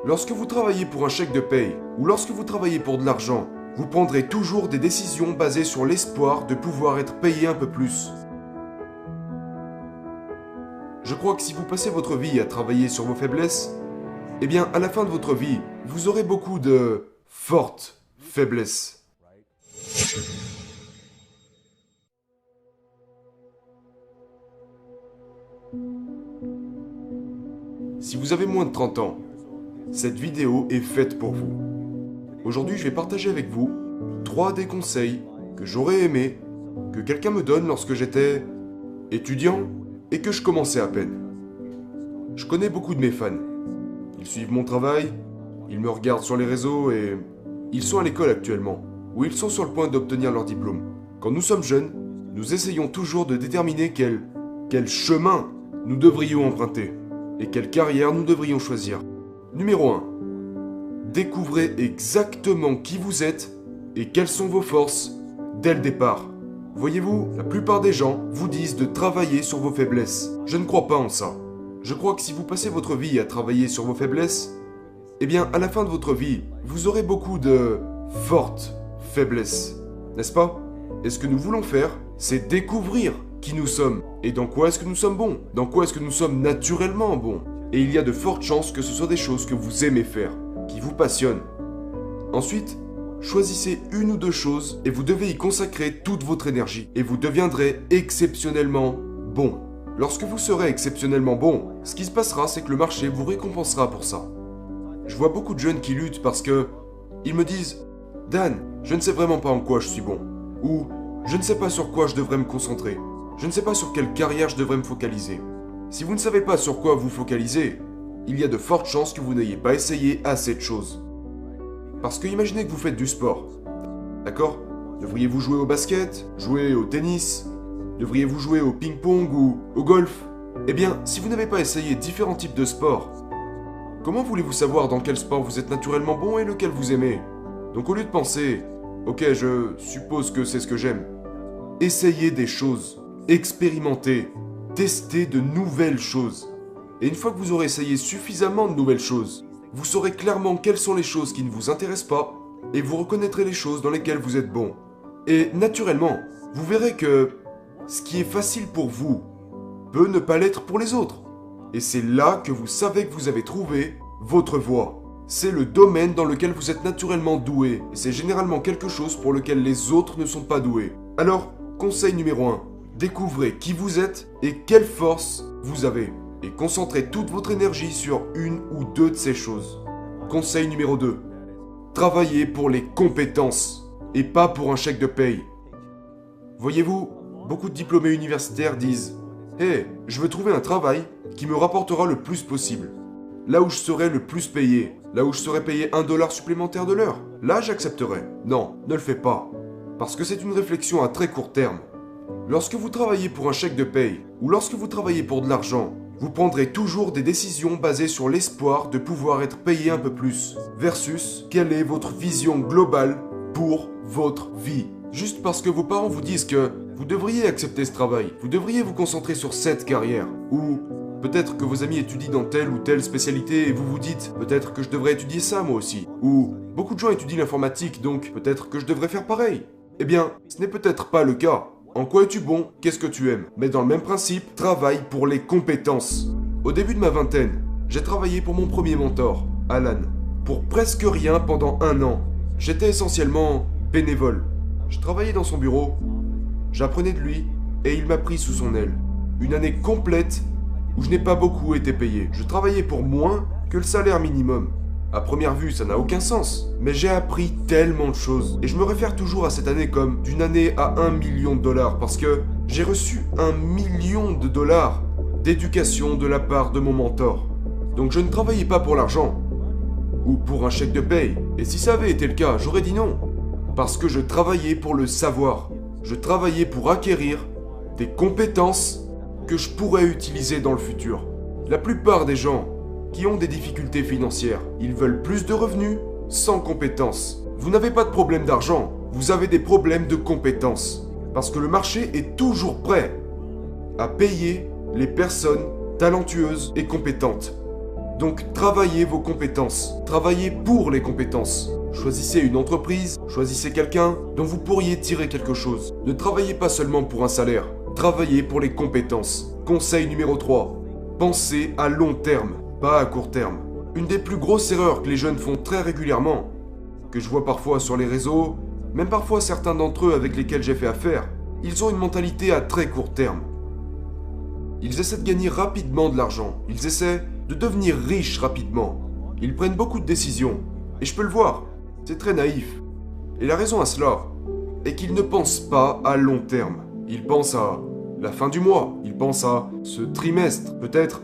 Lorsque vous travaillez pour un chèque de paye ou lorsque vous travaillez pour de l'argent, vous prendrez toujours des décisions basées sur l'espoir de pouvoir être payé un peu plus. Je crois que si vous passez votre vie à travailler sur vos faiblesses, eh bien, à la fin de votre vie, vous aurez beaucoup de fortes faiblesses. Si vous avez moins de 30 ans, cette vidéo est faite pour vous. Aujourd'hui, je vais partager avec vous 3 des conseils que j'aurais aimé que quelqu'un me donne lorsque j'étais étudiant et que je commençais à peine. Je connais beaucoup de mes fans. Ils suivent mon travail, ils me regardent sur les réseaux et ils sont à l'école actuellement, ou ils sont sur le point d'obtenir leur diplôme. Quand nous sommes jeunes, nous essayons toujours de déterminer quel chemin nous devrions emprunter et quelle carrière nous devrions choisir. Numéro 1. Découvrez exactement qui vous êtes et quelles sont vos forces dès le départ. Voyez-vous, la plupart des gens vous disent de travailler sur vos faiblesses. Je ne crois pas en ça. Je crois que si vous passez votre vie à travailler sur vos faiblesses, eh bien, à la fin de votre vie, vous aurez beaucoup de fortes faiblesses. N'est-ce pas? Et ce que nous voulons faire, c'est découvrir qui nous sommes et dans quoi est-ce que nous sommes bons, dans quoi est-ce que nous sommes naturellement bons. Et il y a de fortes chances que ce soit des choses que vous aimez faire, qui vous passionnent. Ensuite, choisissez une ou 2 choses et vous devez y consacrer toute votre énergie et vous deviendrez exceptionnellement bon. Lorsque vous serez exceptionnellement bon, ce qui se passera, c'est que le marché vous récompensera pour ça. Je vois beaucoup de jeunes qui luttent parce que ils me disent « Dan, je ne sais vraiment pas en quoi je suis bon » ou « Je ne sais pas sur quoi je devrais me concentrer, je ne sais pas sur quelle carrière je devrais me focaliser ». Si vous ne savez pas sur quoi vous focaliser, il y a de fortes chances que vous n'ayez pas essayé assez de choses. Parce que imaginez que vous faites du sport, d'accord? Devriez-vous jouer au basket, jouer au tennis? Devriez-vous jouer au ping-pong ou au golf? Eh bien, si vous n'avez pas essayé différents types de sports, comment voulez-vous savoir dans quel sport vous êtes naturellement bon et lequel vous aimez? Donc au lieu de penser « Ok, je suppose que c'est ce que j'aime », essayez des choses, expérimentez, testez de nouvelles choses. Et une fois que vous aurez essayé suffisamment de nouvelles choses, vous saurez clairement quelles sont les choses qui ne vous intéressent pas et vous reconnaîtrez les choses dans lesquelles vous êtes bon. Et naturellement, vous verrez que ce qui est facile pour vous peut ne pas l'être pour les autres. Et c'est là que vous savez que vous avez trouvé votre voie. C'est le domaine dans lequel vous êtes naturellement doué. Et c'est généralement quelque chose pour lequel les autres ne sont pas doués. Alors, conseil numéro 1. Découvrez qui vous êtes et quelles forces vous avez. Et concentrez toute votre énergie sur une ou 2 de ces choses. Conseil numéro 2. Travaillez pour les compétences et pas pour un chèque de paye. Voyez-vous, beaucoup de diplômés universitaires disent « Hey, je veux trouver un travail qui me rapportera le plus possible. Là où je serai le plus payé, là où je serai payé $1 supplémentaire de l'heure, là j'accepterai. » Non, ne le fais pas. Parce que c'est une réflexion à très court terme. Lorsque vous travaillez pour un chèque de paye ou lorsque vous travaillez pour de l'argent, vous prendrez toujours des décisions basées sur l'espoir de pouvoir être payé un peu plus, versus quelle est votre vision globale pour votre vie. Juste parce que vos parents vous disent que vous devriez accepter ce travail, vous devriez vous concentrer sur cette carrière, ou peut-être que vos amis étudient dans telle ou telle spécialité et vous vous dites peut-être que je devrais étudier ça moi aussi, ou beaucoup de gens étudient l'informatique donc peut-être que je devrais faire pareil. Eh bien, ce n'est peut-être pas le cas. En quoi es-tu bon? Qu'est-ce que tu aimes? Mais dans le même principe, travaille pour les compétences. Au début de ma vingtaine, j'ai travaillé pour mon premier mentor, Alan, pour presque rien pendant 1 an. J'étais essentiellement bénévole. Je travaillais dans son bureau, j'apprenais de lui et il m'a pris sous son aile. Une année complète où je n'ai pas beaucoup été payé. Je travaillais pour moins que le salaire minimum. À première vue, ça n'a aucun sens, mais j'ai appris tellement de choses. Et je me réfère toujours à cette année comme d'une année à $1 million, parce que j'ai reçu $1 million d'éducation de la part de mon mentor. Donc je ne travaillais pas pour l'argent, ou pour un chèque de paye. Et si ça avait été le cas, j'aurais dit non. Parce que je travaillais pour le savoir. Je travaillais pour acquérir des compétences que je pourrais utiliser dans le futur. La plupart des gens qui ont des difficultés financières, ils veulent plus de revenus sans compétences. Vous n'avez pas de problème d'argent, vous avez des problèmes de compétences. Parce que le marché est toujours prêt à payer les personnes talentueuses et compétentes. Donc travaillez vos compétences, travaillez pour les compétences. Choisissez une entreprise, choisissez quelqu'un dont vous pourriez tirer quelque chose. Ne travaillez pas seulement pour un salaire, travaillez pour les compétences. Conseil numéro 3, pensez à long terme, pas à court terme. Une des plus grosses erreurs que les jeunes font très régulièrement, que je vois parfois sur les réseaux, même parfois certains d'entre eux avec lesquels j'ai fait affaire, ils ont une mentalité à très court terme. Ils essaient de gagner rapidement de l'argent, ils essaient de devenir riches rapidement. Ils prennent beaucoup de décisions, et je peux le voir, c'est très naïf. Et la raison à cela est qu'ils ne pensent pas à long terme. Ils pensent à la fin du mois, ils pensent à ce trimestre, peut-être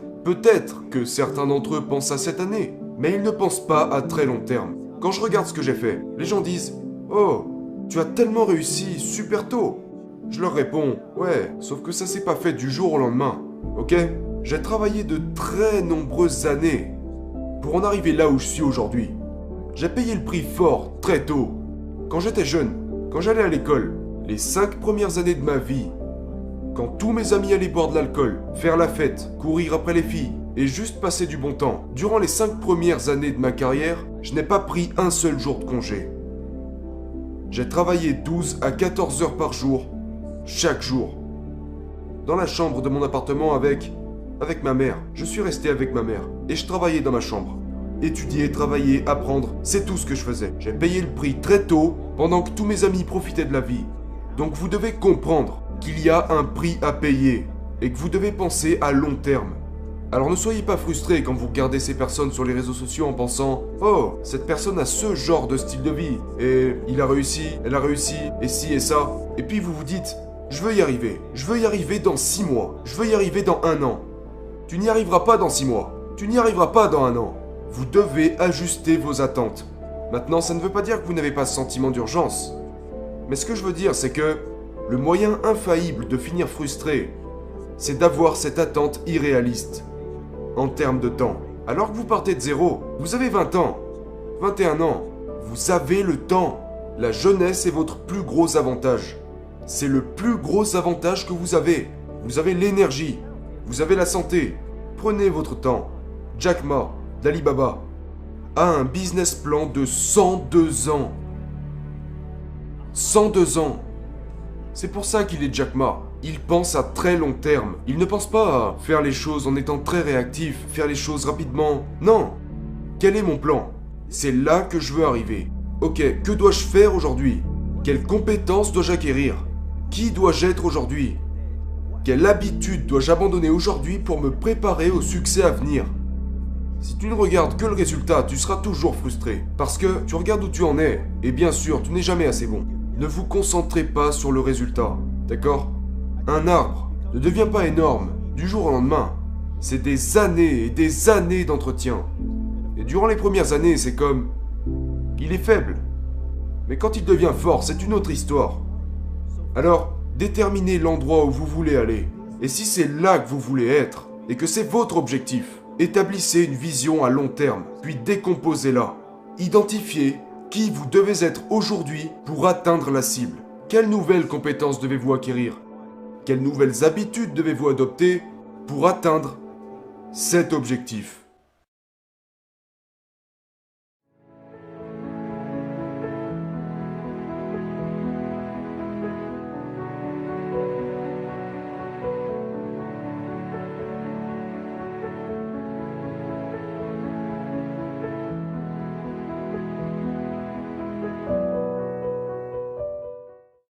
que certains d'entre eux pensent à cette année, mais ils ne pensent pas à très long terme. Quand je regarde ce que j'ai fait, les gens disent « Oh, tu as tellement réussi super tôt !» Je leur réponds « Ouais, sauf que ça s'est pas fait du jour au lendemain, ok ?» J'ai travaillé de très nombreuses années pour en arriver là où je suis aujourd'hui. J'ai payé le prix fort très tôt. Quand j'étais jeune, quand j'allais à l'école, les 5 premières années de ma vie, quand tous mes amis allaient boire de l'alcool, faire la fête, courir après les filles et juste passer du bon temps, durant les 5 premières années de ma carrière, je n'ai pas pris un seul jour de congé. J'ai travaillé 12 à 14 heures par jour, chaque jour. Dans la chambre de mon appartement avec ma mère. Je suis resté avec ma mère et je travaillais dans ma chambre. Étudier, travailler, apprendre, c'est tout ce que je faisais. J'ai payé le prix très tôt pendant que tous mes amis profitaient de la vie. Donc vous devez comprendre qu'il y a un prix à payer et que vous devez penser à long terme. Alors ne soyez pas frustrés quand vous regardez ces personnes sur les réseaux sociaux en pensant « Oh, cette personne a ce genre de style de vie et il a réussi, elle a réussi, et ci et ça. » Et puis vous vous dites « Je veux y arriver dans 6 mois, je veux y arriver dans 1 an. » Tu n'y arriveras pas dans 6 mois. Tu n'y arriveras pas dans 1 an. Vous devez ajuster vos attentes. Maintenant, ça ne veut pas dire que vous n'avez pas ce sentiment d'urgence. Mais ce que je veux dire, c'est que le moyen infaillible de finir frustré, c'est d'avoir cette attente irréaliste. En termes de temps. Alors que vous partez de zéro, vous avez 20 ans, 21 ans, vous avez le temps. La jeunesse est votre plus gros avantage. C'est le plus gros avantage que vous avez. Vous avez l'énergie. Vous avez la santé. Prenez votre temps. Jack Ma, d'Alibaba, a un business plan de 102 ans. 102 ans. C'est pour ça qu'il est Jack Ma. Il pense à très long terme. Il ne pense pas à faire les choses en étant très réactif, faire les choses rapidement. Non. Quel est mon plan? C'est là que je veux arriver. Ok, que dois-je faire aujourd'hui? Quelles compétences dois-je acquérir? Qui dois-je être aujourd'hui? Quelle habitude dois-je abandonner aujourd'hui pour me préparer au succès à venir? Si tu ne regardes que le résultat, tu seras toujours frustré. Parce que tu regardes où tu en es, et bien sûr, tu n'es jamais assez bon. Ne vous concentrez pas sur le résultat, d'accord? Un arbre ne devient pas énorme du jour au lendemain. C'est des années et des années d'entretien. Et durant les premières années, c'est comme... il est faible. Mais quand il devient fort, c'est une autre histoire. Alors, déterminez l'endroit où vous voulez aller. Et si c'est là que vous voulez être, et que c'est votre objectif, établissez une vision à long terme, puis décomposez-la. Identifiez qui vous devez être aujourd'hui pour atteindre la cible. Quelles nouvelles compétences devez-vous acquérir? Quelles nouvelles habitudes devez-vous adopter pour atteindre cet objectif?